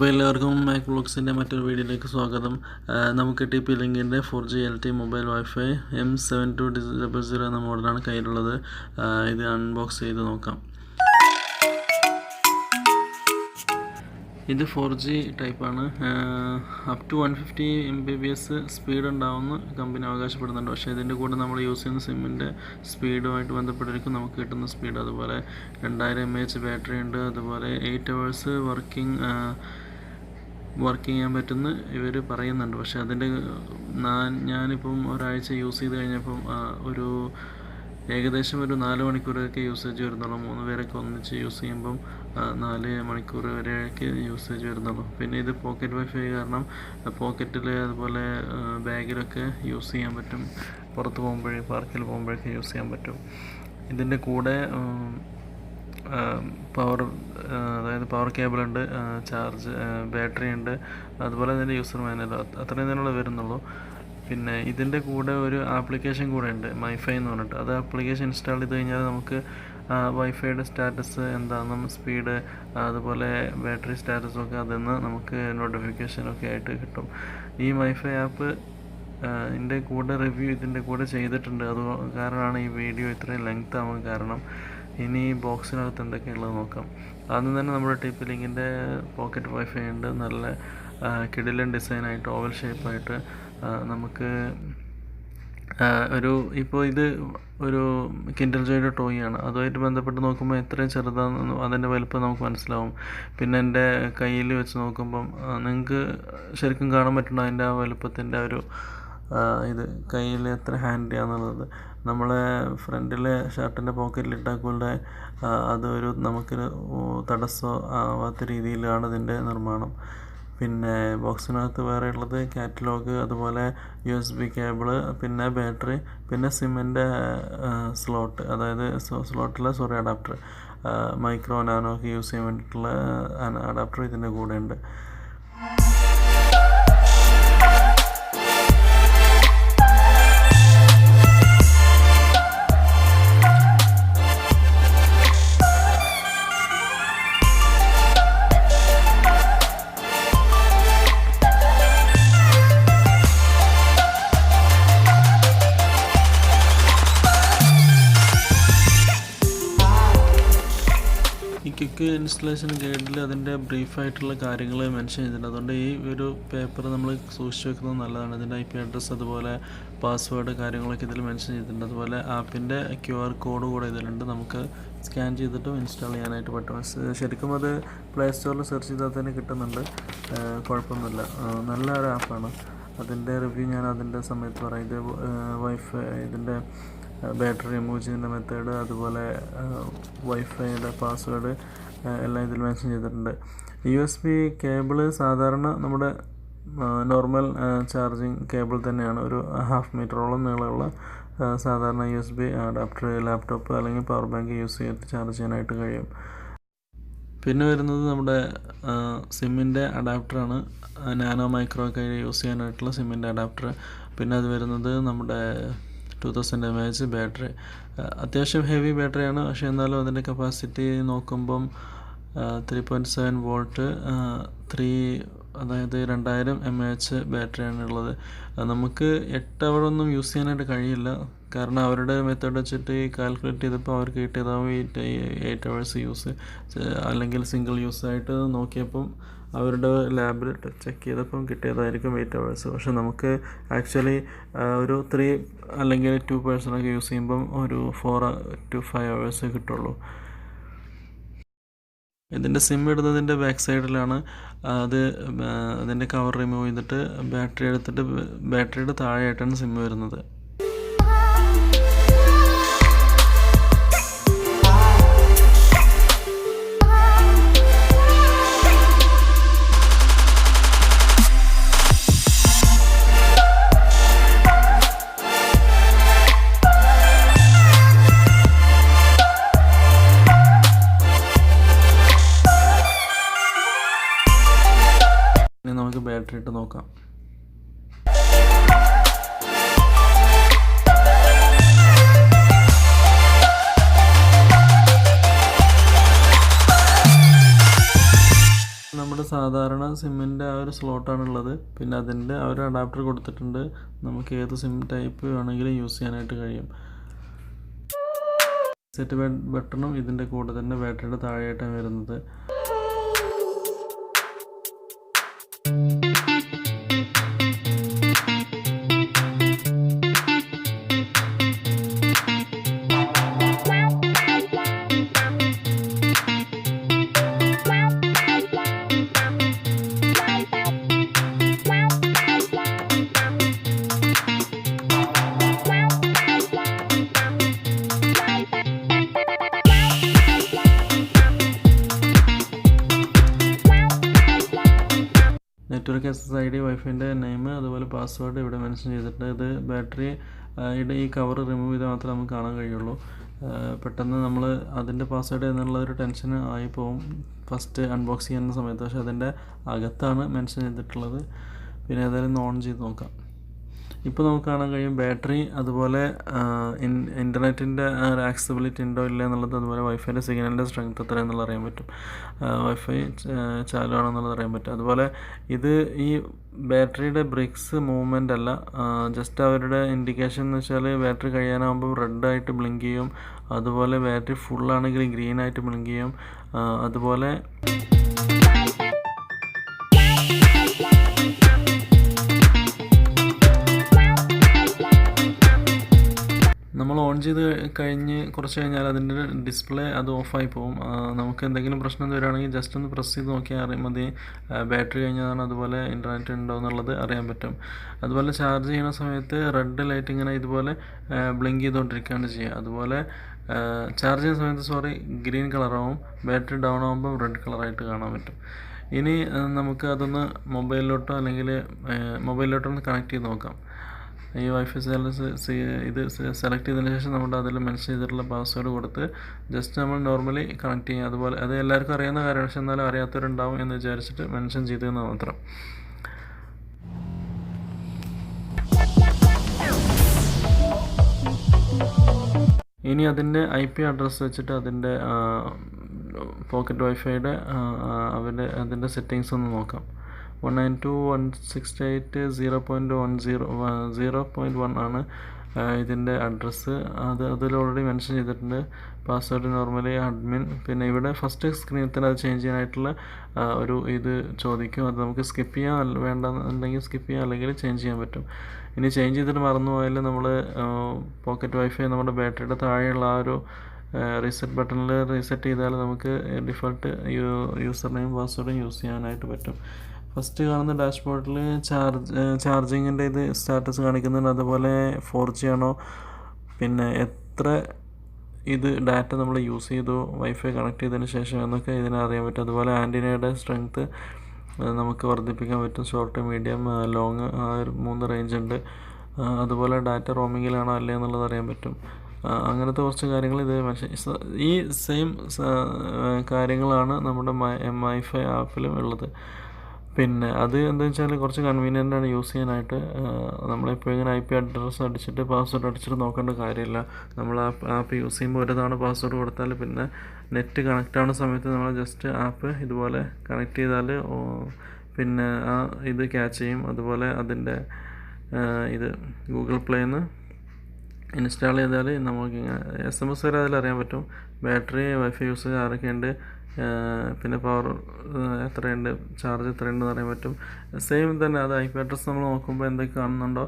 അപ്പോൾ എല്ലാവർക്കും MAK Vlogsൻ്റെ മറ്റൊരു വീഡിയോയിലേക്ക് സ്വാഗതം. നമുക്ക് TP-Linkൻ്റെ 4G LTE mobile wifi M7200 എന്ന മോഡലാണ് കയ്യിലുള്ളത്. ഇത് അൺബോക്സ് ചെയ്ത് നോക്കാം. ഇത് 4G ടൈപ്പാണ്. അപ് ടു 150 Mbps സ്പീഡ് ഉണ്ടാവുമെന്ന് കമ്പനി അവകാശപ്പെടുന്നുണ്ട്. പക്ഷേ ഇതിൻ്റെ കൂടെ നമ്മൾ യൂസ് ചെയ്യുന്ന സിമ്മിൻ്റെ സ്പീഡുമായിട്ട് ബന്ധപ്പെട്ടിരിക്കും നമുക്ക് കിട്ടുന്ന സ്പീഡ്. അതുപോലെ 2000 mAh ബാറ്ററി ഉണ്ട്. അതുപോലെ 8 hours വർക്ക് ചെയ്യാൻ പറ്റുമെന്ന് ഇവർ പറയുന്നുണ്ട്. പക്ഷേ അതിൻ്റെ ഞാനിപ്പം ഒരാഴ്ച യൂസ് ചെയ്ത് കഴിഞ്ഞപ്പം ഏകദേശം ഒരു 4 മണിക്കൂറൊക്കെ യൂസേജ് വരുന്നുള്ളൂ. 3 പേരൊക്കെ ഒന്നിച്ച് യൂസ് ചെയ്യുമ്പം 4 മണിക്കൂർ വരെയൊക്കെ യൂസേജ് വരുന്നുള്ളൂ. പിന്നെ ഇത് പോക്കറ്റ് വൈഫൈ കാരണം പോക്കറ്റിൽ അതുപോലെ ബാഗിലൊക്കെ യൂസ് ചെയ്യാൻ പറ്റും. പുറത്ത് പോകുമ്പോഴേ പാർക്കിൽ പോകുമ്പോഴൊക്കെ യൂസ് ചെയ്യാൻ പറ്റും. ഇതിൻ്റെ കൂടെ പവർ കേബിളുണ്ട്, ചാർജ് ബാറ്ററി ഉണ്ട്, അതുപോലെ തന്നെ യൂസർ മാനുവൽ, അത്രയും തന്നെയുള്ള വരുന്നുള്ളൂ. പിന്നെ ഇതിൻ്റെ കൂടെ ഒരു ആപ്ലിക്കേഷൻ കൂടെ ഉണ്ട്, മൈഫൈ എന്ന് പറഞ്ഞിട്ട്. അത് ആപ്ലിക്കേഷൻ ഇൻസ്റ്റാൾ ചെയ്ത് കഴിഞ്ഞാൽ നമുക്ക് വൈഫൈയുടെ സ്റ്റാറ്റസ് എന്താണെന്നും സ്പീഡ് അതുപോലെ ബാറ്ററി സ്റ്റാറ്റസൊക്കെ അതിൽ നിന്ന് നമുക്ക് നോട്ടിഫിക്കേഷനൊക്കെ ആയിട്ട് കിട്ടും. ഈ മൈഫൈ ആപ്പ് ഇതിൻ്റെ കൂടെ റിവ്യൂ ഇതിൻ്റെ കൂടെ ചെയ്തിട്ടുണ്ട്. അത് കാരണമാണ് ഈ വീഡിയോ ഇത്രയും ലെങ്ത് ആവാൻ കാരണം. ഇനി ഈ ബോക്സിനകത്ത് എന്തൊക്കെയുള്ളത് നോക്കാം. ആദ്യം തന്നെ നമ്മുടെ TP-Linkൻ്റെ പോക്കറ്റ് വൈഫൈ ഉണ്ട്. നല്ല കിടിലൻ ഡിസൈനായിട്ട് ഓവൽ ഷേപ്പായിട്ട് നമുക്ക് ഇപ്പോൾ ഇത് ഒരു കിൻഡർ ജോയുടെ ടോയാണ്. അതുമായിട്ട് ബന്ധപ്പെട്ട് നോക്കുമ്പോൾ എത്രയും ചെറുതാണെന്ന് അതിൻ്റെ വലുപ്പം നമുക്ക് മനസ്സിലാവും. പിന്നെ എൻ്റെ കയ്യിൽ വെച്ച് നോക്കുമ്പം നിങ്ങൾക്ക് ശരിക്കും കാണാൻ പറ്റുന്നു അതിൻ്റെ ആ വലുപ്പത്തിൻ്റെ ഇത് കയ്യിൽ എത്ര ഹാൻഡ് ചെയ്യാന്നുള്ളത്. നമ്മളെ ഫ്രണ്ടിലെ ഷർട്ടിൻ്റെ പോക്കറ്റിലിട്ടാൽ കൂടെ നമുക്കൊരു തടസ്സം ആവാത്ത രീതിയിലാണ് ഇതിൻ്റെ നിർമ്മാണം. പിന്നെ ബോക്സിനകത്ത് വേറെ ഉള്ളത് കാറ്റലോഗ്, അതുപോലെ USB കേബിള്, പിന്നെ ബാറ്ററി, പിന്നെ സിമ്മിൻ്റെ സ്ലോട്ട്, അതായത് അഡാപ്റ്റർ, മൈക്രോ നാനോ ഒക്കെ യൂസ് ചെയ്യാൻ വേണ്ടിയിട്ടുള്ള അഡാപ്റ്റർ ഇതിൻ്റെ കൂടെ ഉണ്ട്. ഈ ക്വിക്ക് ഇൻസ്റ്റലേഷൻ ഗൈഡിൽ അതിൻ്റെ ബ്രീഫായിട്ടുള്ള കാര്യങ്ങൾ മെൻഷൻ ചെയ്തിട്ടുണ്ട്. അതുകൊണ്ട് ഈ ഒരു പേപ്പർ നമ്മൾ സൂക്ഷിച്ച് വെക്കുന്നത് നല്ലതാണ്. ഇതിൻ്റെ IP അഡ്രസ്സ് അതുപോലെ പാസ്വേഡ് കാര്യങ്ങളൊക്കെ ഇതിൽ മെൻഷൻ ചെയ്തിട്ടുണ്ട്. അതുപോലെ ആപ്പിൻ്റെ QR കോഡ് കൂടെ ഇതിലുണ്ട്. നമുക്ക് സ്കാൻ ചെയ്തിട്ട് ഇൻസ്റ്റാൾ ചെയ്യാനായിട്ട് പറ്റും. ശരിക്കും അത് പ്ലേ സ്റ്റോറിൽ സെർച്ച് ചെയ്താൽ തന്നെ കിട്ടുന്നുണ്ട്, കുഴപ്പമൊന്നുമില്ല. നല്ല ഒരു ആപ്പാണ്. അതിൻ്റെ റിവ്യൂ ഞാൻ അതിൻ്റെ സമയത്ത് പറയാം. ഇത് വൈഫൈ ഇതിൻ്റെ ബാറ്ററി റിമൂവ് ചെയ്യുന്ന മെത്തേഡ്, അതുപോലെ വൈഫൈയുടെ പാസ്വേഡ് എല്ലാം ഇതിൽ മെൻഷൻ ചെയ്തിട്ടുണ്ട്. USB കേബിള് സാധാരണ നമ്മുടെ നോർമൽ ചാർജിങ് കേബിൾ തന്നെയാണ്. ഒരു 1/2 മീറ്ററോളം നീളമുള്ള സാധാരണ USB അഡാപ്റ്റർ ലാപ്ടോപ്പ് അല്ലെങ്കിൽ പവർ ബാങ്ക് യൂസ് ചെയ്തിട്ട് ചാർജ് ചെയ്യാനായിട്ട് കഴിയും. പിന്നെ വരുന്നത് നമ്മുടെ സിമ്മിൻ്റെ അഡാപ്റ്ററാണ്. നാനോ മൈക്രോ ഒക്കെ യൂസ് ചെയ്യാനായിട്ടുള്ള സിമ്മിൻ്റെ അഡാപ്റ്റർ. പിന്നെ അത് വരുന്നത് നമ്മുടെ 2000 mAh ബാറ്ററി. അത്യാവശ്യം ഹെവി ബാറ്ററിയാണ്. പക്ഷേ എന്നാലും അതിൻ്റെ കപ്പാസിറ്റി നോക്കുമ്പം 3.7 വോൾട്ട്, അതായത് 2000 mAh ബാറ്ററിയാണ് ഉള്ളത്. നമുക്ക് 8 hour യൂസ് ചെയ്യാനായിട്ട് കഴിയില്ല. കാരണം അവരുടെ മെത്തേഡ് വെച്ചിട്ട് കാൽക്കുലേറ്റ് ചെയ്തപ്പോൾ അവർക്ക് കിട്ടിയതാവും 8 hours യൂസ്, അല്ലെങ്കിൽ സിംഗിൾ യൂസായിട്ട് നോക്കിയപ്പം അവരുടെ ലാബിൽ ചെക്ക് ചെയ്തപ്പം കിട്ടിയതായിരിക്കും 8 hours. പക്ഷെ നമുക്ക് ആക്ച്വലി ഒരു 3 അല്ലെങ്കിൽ 2 പേഴ്സണൊക്കെ യൂസ് ചെയ്യുമ്പം ഒരു 4 to 5 hours കിട്ടുള്ളൂ. ഇതിൻ്റെ സിം ഇടുന്നതിൻ്റെ ബാക്ക് സൈഡിലാണ്. അതിൻ്റെ കവർ റിമൂവ് ചെയ്തിട്ട് ബാറ്ററി എടുത്തിട്ട് ബാറ്ററിയുടെ താഴെയായിട്ടാണ് സിം വരുന്നത്. നമുക്ക് ബാറ്ററി ഇട്ട് നോക്കാം. സിമ്മിൻ്റെ ആ ഒരു സ്ലോട്ടാണുള്ളത്. പിന്നെ അതിൻ്റെ ആ ഒരു അഡാപ്റ്റർ കൊടുത്തിട്ടുണ്ട്. നമുക്ക് ഏത് സിം ടൈപ്പ് വേണമെങ്കിലും യൂസ് ചെയ്യാനായിട്ട് കഴിയും. സെറ്റ് ബട്ടണും ഇതിൻ്റെ കൂടെ തന്നെ ബാറ്ററിയുടെ താഴെയായിട്ടാണ് വരുന്നത്. നെറ്റ്വർക്ക് SSID വൈഫൈൻ്റെ നെയിം അതുപോലെ പാസ്വേഡ് ഇവിടെ മെൻഷൻ ചെയ്തിട്ടുണ്ട്. ഇത് ബാറ്ററിയുടെ ഈ കവർ റിമൂവ് ചെയ്താൽ മാത്രമേ നമുക്ക് കാണാൻ കഴിയുള്ളൂ. പെട്ടെന്ന് നമ്മൾ അതിൻ്റെ പാസ്വേഡ് എന്നുള്ളൊരു ടെൻഷൻ ആയി പോകും ഫസ്റ്റ് അൺബോക്സ് ചെയ്യുന്ന സമയത്ത്. പക്ഷേ അതിൻ്റെ അകത്താണ് മെൻഷൻ ചെയ്തിട്ടുള്ളത്. പിന്നെ ഏതായാലും ഓൺ ചെയ്ത് നോക്കാം. ഇപ്പോൾ നമുക്ക് കാണാൻ കഴിയും ബാറ്ററി അതുപോലെ ഇൻ്റർനെറ്റിൻ്റെ ആക്സസിബിലിറ്റി ഉണ്ടോ ഇല്ല എന്നുള്ളത്, അതുപോലെ വൈഫൈൻ്റെ സിഗ്നലിൻ്റെ സ്ട്രെങ്ത് എത്ര എന്നുള്ളത് അറിയാൻ പറ്റും. വൈഫൈ ചാലുവാണെന്നുള്ളത് അറിയാൻ പറ്റും. അതുപോലെ ഇത് ഈ ബാറ്ററിയുടെ ബ്രിക്സ് മൂവ്മെൻ്റ് അല്ല, ജസ്റ്റ് അവരുടെ ഇൻഡിക്കേഷൻ എന്ന് വെച്ചാൽ ബാറ്ററി കഴിയാനാകുമ്പോൾ റെഡായിട്ട് ബ്ലിങ്ക് ചെയ്യും. അതുപോലെ ബാറ്ററി ഫുള്ളാണെങ്കിൽ ഗ്രീനായിട്ട് ബ്ലിങ്ക് ചെയ്യും. അതുപോലെ നമ്മൾ ഓൺ ചെയ്ത് കഴിഞ്ഞ് കുറച്ച് കഴിഞ്ഞാൽ അതിൻ്റെ ഡിസ്പ്ലേ അത് ഓഫായി പോകും. നമുക്ക് എന്തെങ്കിലും പ്രശ്നം വരികയാണെങ്കിൽ ജസ്റ്റ് ഒന്ന് പ്രസ് ചെയ്ത് നോക്കിയാൽ മതി ബാറ്ററി കഴിഞ്ഞതാണ്, അതുപോലെ ഇൻ്റർനെറ്റ് ഉണ്ടോ എന്നുള്ളത് അറിയാൻ പറ്റും. അതുപോലെ ചാർജ് ചെയ്യുന്ന സമയത്ത് റെഡ് ലൈറ്റ് ഇങ്ങനെ ഇതുപോലെ ബ്ലിങ്ക് ചെയ്തുകൊണ്ടിരിക്കുകയാണ് ചെയ്യുക. അതുപോലെ ചാർജ് ചെയ്യുന്ന സമയത്ത് ഗ്രീൻ കളറാവും, ബാറ്ററി ഡൗൺ ആകുമ്പോൾ റെഡ് കളറായിട്ട് കാണാൻ പറ്റും. ഇനി നമുക്ക് അതൊന്ന് മൊബൈലിലോട്ടൊന്ന് കണക്ട് ചെയ്ത് നോക്കാം. ഈ വൈഫൈ ഇത് സെലക്ട് ചെയ്തതിന് ശേഷം നമ്മുടെ അതിൽ മെൻഷൻ ചെയ്തിട്ടുള്ള പാസ്വേഡ് കൊടുത്ത് ജസ്റ്റ് നമ്മൾ നോർമലി കണക്ട് ചെയ്യുക. അതുപോലെ അത് എല്ലാവർക്കും അറിയാവുന്ന കാര്യമാണ്, പക്ഷെ എന്നാലും അറിയാത്തവരുണ്ടാവും എന്ന് വിചാരിച്ചിട്ട് മെൻഷൻ ചെയ്തതെന്ന് മാത്രം. ഇനി അതിൻ്റെ IP അഡ്രസ്സ് വെച്ചിട്ട് അതിൻ്റെ പോക്കറ്റ് വൈഫൈയുടെ അതിൻ്റെ സെറ്റിങ്സ് ഒന്ന് നോക്കാം. 192.168.0.1 ആണ് ഇതിൻ്റെ അഡ്രസ്സ്. അതിൽ ഓൾറെഡി മെൻഷൻ ചെയ്തിട്ടുണ്ട്. Password normally admin. പിന്നെ ഇവിടെ ഫസ്റ്റ് സ്ക്രീനിൽ തന്നെ അത് ചേഞ്ച് ചെയ്യാനായിട്ടുള്ള ഒരു ഇത് ചോദിക്കും. അത് നമുക്ക് സ്കിപ്പ് ചെയ്യാം, വേണ്ടെന്നുണ്ടെങ്കിൽ സ്കിപ്പ് ചെയ്യാം, അല്ലെങ്കിൽ ചേഞ്ച് ചെയ്യാൻ പറ്റും. ഇനി ചേഞ്ച് ചെയ്തിട്ട് മറന്നു പോയാൽ നമ്മൾ പോക്കറ്റ് വൈഫൈ നമ്മുടെ ബാറ്ററിയുടെ താഴെയുള്ള ആ ഒരു റീസെറ്റ് ബട്ടണിൽ റീസെറ്റ് ചെയ്താൽ നമുക്ക് ഡിഫോൾട്ട് യൂസർ നെയിം പാസ്വേഡും യൂസ് ചെയ്യാനായിട്ട് പറ്റും. ഫസ്റ്റ് കാണുന്ന ഡാഷ്ബോർഡിൽ ചാർജിങ്ങിൻ്റെ ഇത് സ്റ്റാറ്റസ് കാണിക്കുന്നുണ്ട്. അതുപോലെ 4G ആണോ, പിന്നെ എത്ര ഡാറ്റ നമ്മൾ യൂസ് ചെയ്തു വൈഫൈ കണക്ട് ചെയ്തതിന് ശേഷം എന്നൊക്കെ ഇതിനറിയാൻ പറ്റും. അതുപോലെ ആൻറ്റിനയുടെ സ്ട്രെങ്ത്ത് നമുക്ക് വർദ്ധിപ്പിക്കാൻ പറ്റും. ഷോർട്ട്, മീഡിയം, ലോങ് ആ ഒരു 3 റേഞ്ച് ഉണ്ട്. അതുപോലെ ഡാറ്റ റോമിങ്ങിലാണോ അല്ലേ എന്നുള്ളത് അറിയാൻ പറ്റും. അങ്ങനത്തെ കുറച്ച് കാര്യങ്ങൾ ഈ സെയിം കാര്യങ്ങളാണ് നമ്മുടെ MiFi ആപ്പിലും ഉള്ളത്. പിന്നെ അത് എന്താണെന്ന് വെച്ചാൽ കുറച്ച് കൺവീനിയൻ്റാണ് യൂസ് ചെയ്യാനായിട്ട്. നമ്മളിപ്പോൾ ഇങ്ങനെ IP അഡ്രസ്സ് അടിച്ചിട്ട് പാസ്വേഡ് അടിച്ചിട്ട് നോക്കേണ്ട കാര്യമില്ല. നമ്മൾ ആപ്പ് യൂസ് ചെയ്യുമ്പോൾ ഒരു തവണ പാസ്വേഡ് കൊടുത്താൽ പിന്നെ നെറ്റ് കണക്റ്റ് ആവുന്ന സമയത്ത് നമ്മൾ ജസ്റ്റ് ആപ്പ് ഇതുപോലെ കണക്ട് ചെയ്താൽ പിന്നെ ഇത് ക്യാച്ച് ചെയ്യും. അതുപോലെ അതിൻ്റെ ഗൂഗിൾ പ്ലേന്ന് ഇൻസ്റ്റാൾ ചെയ്താൽ നമുക്ക് SMS വരെ അതിലറിയാൻ പറ്റും. ബാറ്ററി, വൈഫൈ യൂസ് ആരൊക്കെയുണ്ട്, പിന്നെ പവർ എത്രയുണ്ട്, ചാർജ് എത്രയുണ്ടെന്ന് അറിയാൻ പറ്റും. സെയിം തന്നെ അത് IP അഡ്രസ്സ് നമ്മൾ നോക്കുമ്പോൾ എന്തൊക്കെ കാണുന്നുണ്ടോ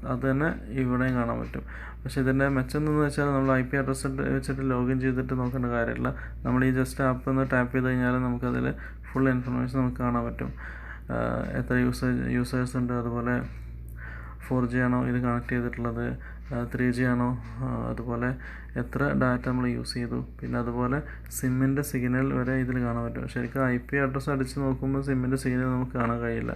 അത് തന്നെ ഇവിടെയും കാണാൻ പറ്റും. പക്ഷേ ഇതിൻ്റെ മെച്ചം എന്തെന്ന് വെച്ചാൽ നമ്മൾ IP അഡ്രസ്സ് വെച്ചിട്ട് ലോഗിൻ ചെയ്തിട്ട് നോക്കേണ്ട കാര്യമില്ല. നമ്മൾ ഈ ജസ്റ്റ് ആപ്പ് ഒന്ന് ടാപ്പ് ചെയ്ത് കഴിഞ്ഞാൽ നമുക്കതിൽ ഫുൾ ഇൻഫർമേഷൻ നമുക്ക് കാണാൻ പറ്റും. എത്ര യൂസേഴ്സ് ഉണ്ട്, അതുപോലെ 4G ആണോ ഇത് കണക്ട് ചെയ്തിട്ടുള്ളത്, 3G ആണോ, അതുപോലെ എത്ര ഡാറ്റ നമ്മൾ യൂസ് ചെയ്തു, പിന്നെ അതുപോലെ സിമ്മിൻ്റെ സിഗ്നൽ വരെ ഇതിൽ കാണാൻ പറ്റും. ശരിക്കും IP അഡ്രസ്സ് അടിച്ച് നോക്കുമ്പോൾ സിമ്മിൻ്റെ സിഗ്നൽ നമുക്ക് കാണാൻ കഴിയില്ല.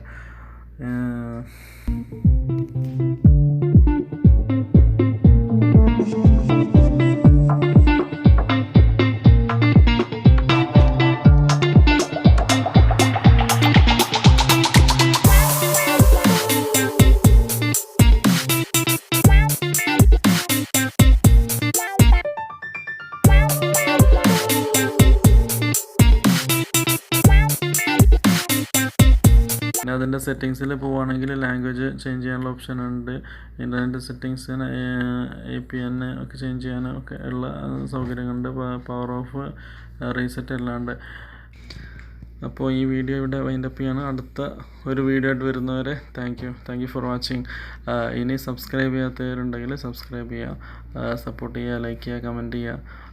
ഇതിൻ്റെ സെറ്റിങ്സിൽ പോവുകയാണെങ്കിൽ ലാംഗ്വേജ് ചേഞ്ച് ചെയ്യാനുള്ള ഓപ്ഷൻ ഉണ്ട്. ഇൻ്റർനെറ്റ് സെറ്റിങ്സിന് APN ഒക്കെ ചേഞ്ച് ചെയ്യാനൊക്കെ ഉള്ള സൗകര്യങ്ങളുണ്ട്. പവർ ഓഫ് റീസെറ്റ് എല്ലാം ഉണ്ട്. അപ്പോൾ ഈ വീഡിയോ ഇവിടെ വൈൻഡപ്പ് ചെയ്യാണ്. അടുത്ത ഒരു വീഡിയോ ആയിട്ട് വരുന്നവരെ താങ്ക് യു ഫോർ വാച്ചിങ്. ഇനി സബ്സ്ക്രൈബ് ചെയ്യാത്തവരുണ്ടെങ്കിൽ സബ്സ്ക്രൈബ് ചെയ്യുക, സപ്പോർട്ട് ചെയ്യുക, ലൈക്ക് ചെയ്യുക, കമൻറ്റ് ചെയ്യുക.